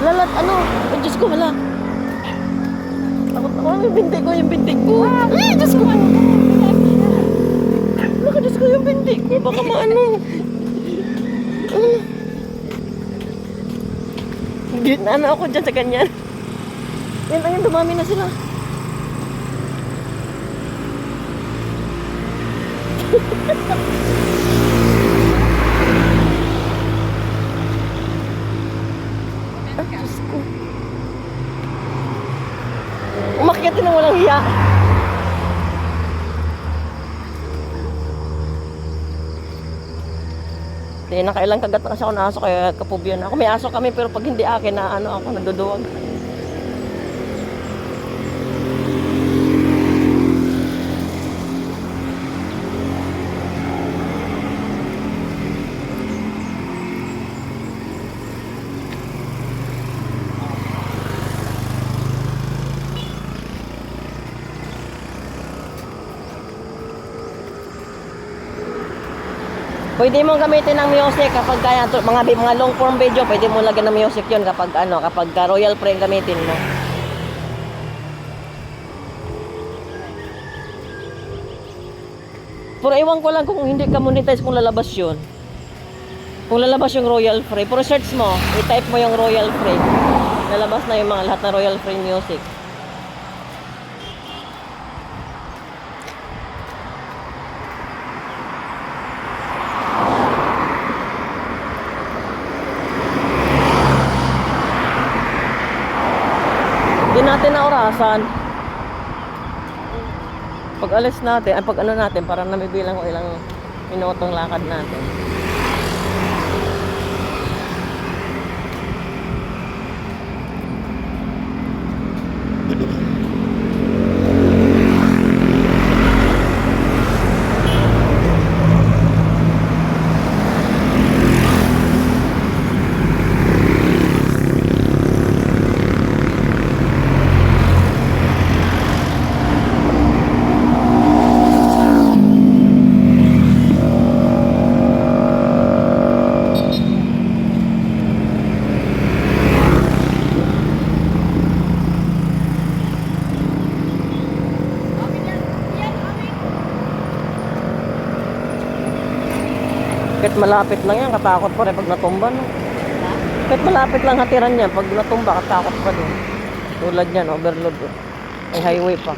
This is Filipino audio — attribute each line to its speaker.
Speaker 1: Lalat, ano? Ay, Diyos ko, wala. Takot ako lang yung binti ko, yung binti ko. Ay, Diyos ko. Baka Diyos ko yung binti ko. Baka maano. Ano ako dyan sa ganyan. Yan, ayun, dumami na sila. Ah, Diyos ko. Umakyat din ng walang hiya. Hindi, nakailang kagat na kasi ako na aso kaya kapubyan ako. May aso kami pero pag hindi akin na ano ako, naduduwag. Pwede mong gamitin ng music kapag kaya mga long form video, pwede mo lagyan ng music 'yon kapag kapag Royal Frame gamitin mo. Pero ewan ko lang kung hindi ka monetize kung lalabas 'yon. Kung lalabas yung Royal Frame, pero search mo, i-type mo yung Royal Frame. Lalabas na yung mga lahat ng Royal Frame music. Hindi natin na orasan. Pag alis natin, pag ano natin, parang namibilang ko ilang minutong lakad natin. Kahit malapit lang yan, katakot pa rin pag natumba, no? Kahit malapit lang hatiran yan, pag natumba, katakot pa din. Tulad yan, overload. May highway pa.